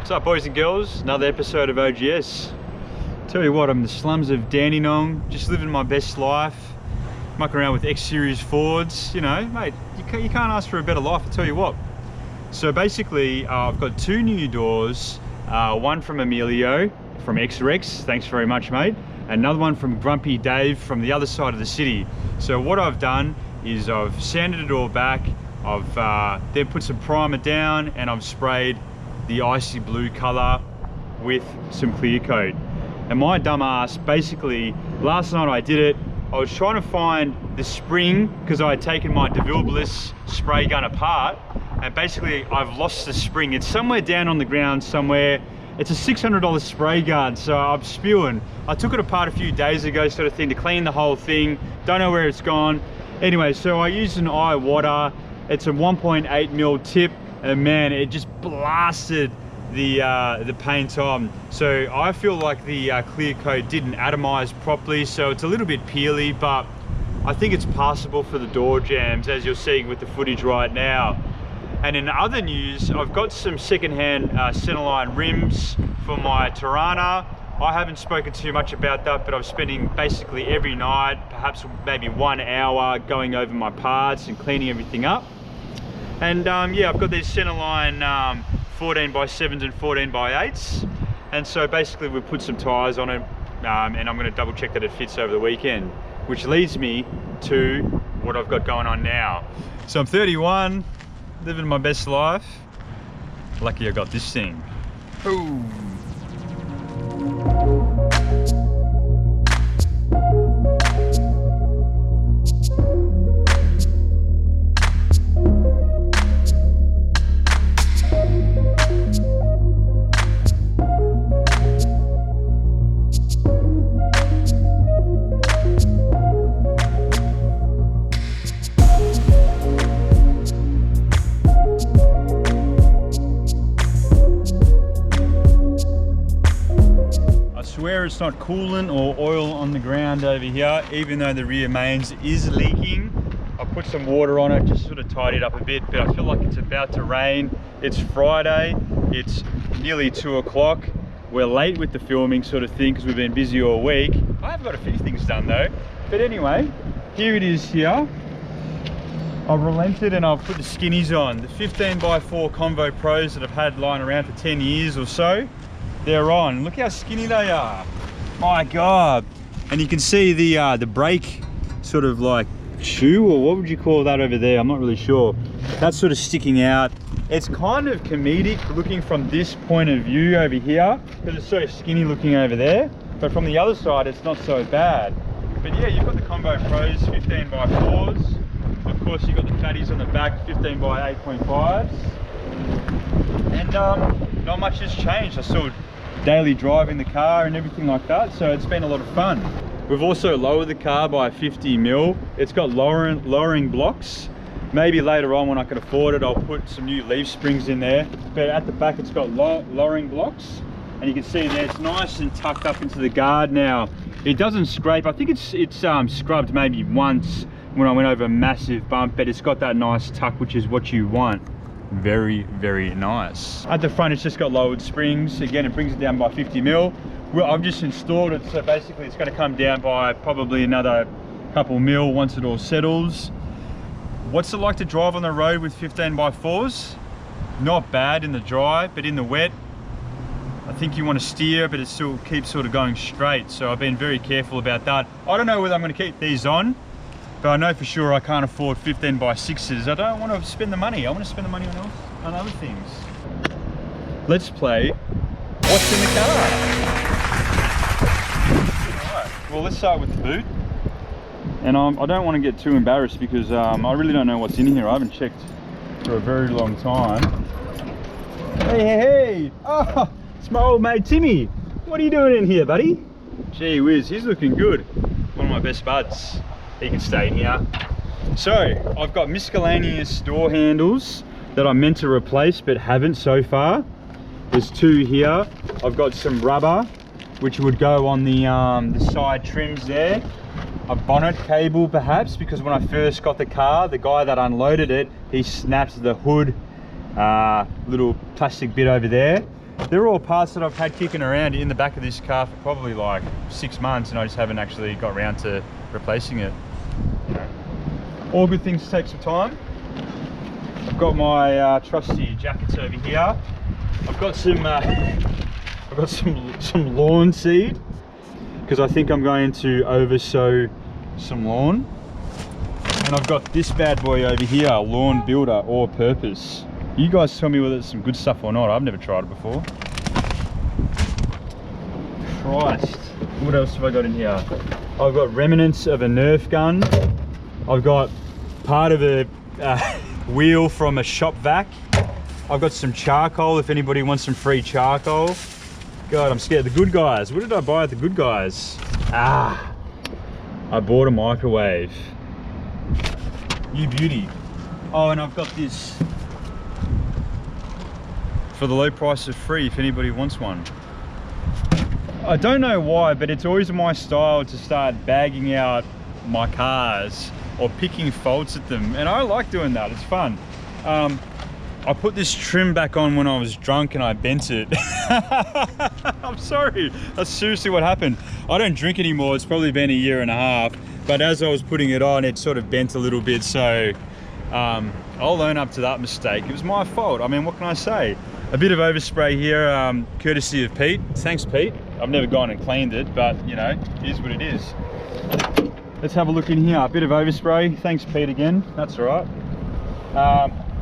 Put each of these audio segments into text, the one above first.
What's up, boys and girls? Another episode of OGS. Tell you what, I'm in the slums of Dandenong, just living my best life, mucking around with X-Series Fords. You know, mate, you can't ask for a better life, I tell you what. So basically, I've got two new doors, one from Emilio, from X-Rex, thanks very much, mate, and another one from Grumpy Dave from the other side of the city. So what I've done is I've sanded it all back, I've then put some primer down, and I've sprayed the icy blue color with some clear coat. And my dumb ass, basically, last night I did it, I was trying to find the spring because I had taken my DeVille Bliss spray gun apart, and basically I've lost the spring. It's somewhere down on the ground somewhere. It's a $600 spray gun, so I'm spewing. I took it apart a few days ago, sort of thing, to clean the whole thing. Don't know where it's gone. Anyway, so I used an eye water. It's a 1.8mm tip, and man, it just blasted the paint on. So I feel like the clear coat didn't atomize properly, so it's a little bit peely, but I think it's passable for the door jambs, as you're seeing with the footage right now. And in other news, I've got some secondhand centerline rims for my Tirana. I haven't spoken too much about that, but I'm spending basically every night, perhaps maybe 1 hour, going over my parts and cleaning everything up. And yeah, I've got these centerline 14x7s and 14x8s, and so basically we put some tires on it, and I'm going to double check that it fits over the weekend, which leads me to what I've got going on now. So I'm 31, living my best life. Lucky I got this thing. Ooh. It's not coolant or oil on the ground over here, even though the rear mains is leaking. I put some water on it, just sort of tied it up a bit, but I feel like it's about to rain. It's Friday, it's nearly 2 o'clock. We're late with the filming sort of thing because we've been busy all week. I have got a few things done though. But anyway, here it is here. I've relented and I've put the skinnies on. The 15x4 Convo Pros that I've had lying around for 10 years or so. They're on. Look how skinny they are. My God. And you can see the brake sort of like shoe, or what would you call that over there? I'm not really sure. That's sort of sticking out. It's kind of comedic looking from this point of view over here, because it's so skinny looking over there. But from the other side, it's not so bad. But yeah, you've got the Combo Pros 15x4s. Of course, you've got the fatties on the back, 15x8.5s. And not much has changed. I still daily driving the car and everything like that, so it's been a lot of fun. We've also lowered the car by 50mm. It's got lowering blocks. Maybe later on when I can afford it, I'll put some new leaf springs in there, but at the back it's got lowering blocks, and you can see there it's nice and tucked up into the guard now. It doesn't scrape. I think it's scrubbed maybe once when I went over a massive bump, but it's got that nice tuck, which is what you want. Very, very nice. At the front, it's just got lowered springs. Again, it brings it down by 50mm. Well, I've just installed it, so basically it's going to come down by probably another couple mil once it all settles. What's it like to drive on the road with 15x4s? Not bad in the dry, but in the wet, I think you want to steer, but it still keeps sort of going straight. So I've been very careful about that. I don't know whether I'm going to keep these on, but I know for sure I can't afford 15x6s. I don't want to spend the money. I want to spend the money on other things. Let's play what's in the car. Alright, well, let's start with the boot. And I don't want to get too embarrassed because I really don't know what's in here. I haven't checked for a very long time. Hey, hey, hey! Oh, it's my old mate Timmy. What are you doing in here, buddy? Gee whiz, he's looking good. One of my best buds. He can stay in here. So I've got miscellaneous door handles that I meant to replace but haven't so far. There's 2 here. I've got some rubber which would go on the side trims there. A bonnet cable perhaps, because when I first got the car, the guy that unloaded it, he snapped the hood little plastic bit over there. they're all parts that I've had kicking around in the back of this car for probably like 6 months, and I just haven't actually got around to replacing it. You know, all good things take some time. I've got my trusty jackets over here. I've got some some lawn seed, because I think I'm going to oversow some lawn. And I've got this bad boy over here, Lawn Builder All Purpose. You guys tell me whether it's some good stuff or not. I've never tried it before. Christ. What else have I got in here? I've got remnants of a Nerf gun. I've got part of a wheel from a shop vac. I've got some charcoal if anybody wants some free charcoal. God, I'm scared. The Good Guys. What did I buy at the Good Guys? Ah, I bought a microwave. You beauty. Oh, and I've got this for the low price of free if anybody wants one. I don't know why, but it's always my style to start bagging out my cars or picking faults at them, and I like doing that. It's fun. I put this trim back on when I was drunk and I bent it. I'm sorry, that's seriously what happened. I don't drink anymore. It's probably been a year and a half, but as I was putting it on, it sort of bent a little bit, so I'll own up to that mistake. It was my fault. I mean, what can I say? A bit of overspray here, courtesy of Pete. Thanks, Pete. I've never gone and cleaned it, but you know, it is what it is. Let's have a look in here. A bit of overspray. Thanks, Pete, again. That's all right.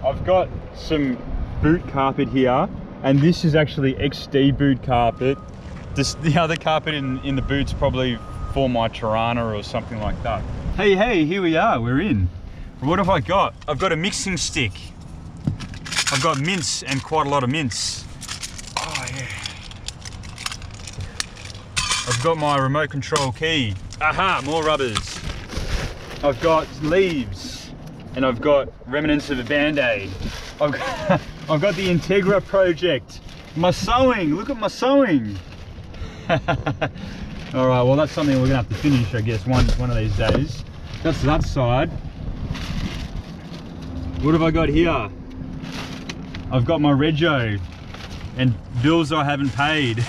I've got some boot carpet here, and this is actually XD boot carpet. The other carpet in the boot's probably for my Tirana or something like that. Hey, here we are. We're in. What have I got? I've got a mixing stick. I've got mince, and quite a lot of mince. Oh yeah. I've got my remote control key. Aha, more rubbers. I've got leaves, and I've got remnants of a Band-Aid. I've got the Integra project. My sewing, look at my sewing. All right, well that's something we're gonna have to finish, I guess, one of these days. That's that side. What have I got here? I've got my rego and bills I haven't paid.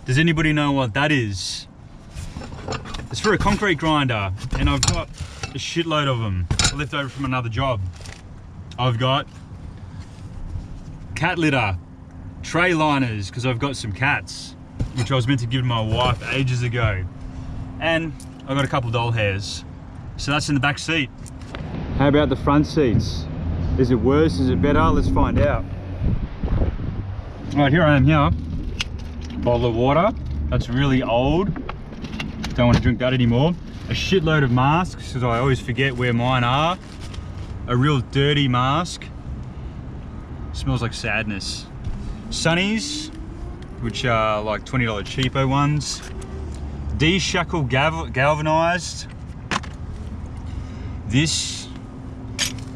Does anybody know what that is? It's for a concrete grinder, and I've got a shitload of them left over from another job. I've got cat litter, tray liners, because I've got some cats, which I was meant to give to my wife ages ago. And I've got a couple doll hairs. So that's in the back seat. How about the front seats? Is it worse? Is it better? Let's find out. All right, here I am here. Bottle of water. That's really old. Don't want to drink that anymore. A shitload of masks, because I always forget where mine are. A real dirty mask. Smells like sadness. Sunnies, which are like $20 cheapo ones. D-shackle galvanized. This,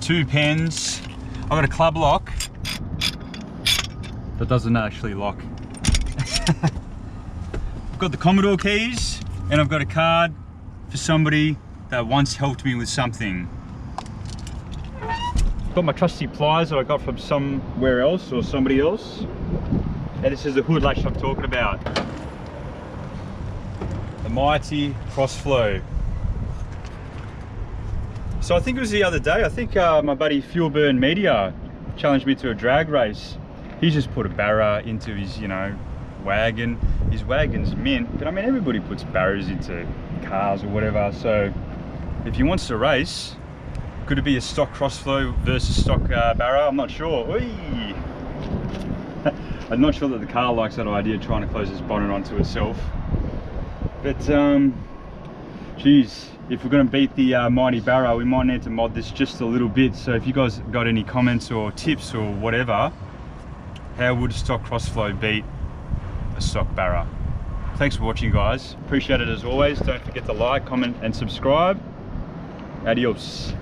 2 pens. I've got a club lock that doesn't actually lock. I've got the Commodore keys, and I've got a card for somebody that once helped me with something. Got my trusty pliers that I got from somewhere else or somebody else. And this is the hood latch I'm talking about. The mighty Crossflow. So I think it was the other day, I think my buddy Fuel Burn Media challenged me to a drag race. He's just put a barra into his, you know, wagon. His wagon's mint, but I mean, everybody puts barras into cars or whatever. So if he wants to race, could it be a stock Crossflow versus stock barra? I'm not sure. I'm not sure that the car likes that idea, trying to close its bonnet onto itself. But geez, if we're going to beat the mighty barra, we might need to mod this just a little bit. So if you guys got any comments or tips or whatever, how would stock Crossflow beat a stock barra? Thanks for watching, guys. Appreciate it as always. Don't forget to like, comment and subscribe. Adios.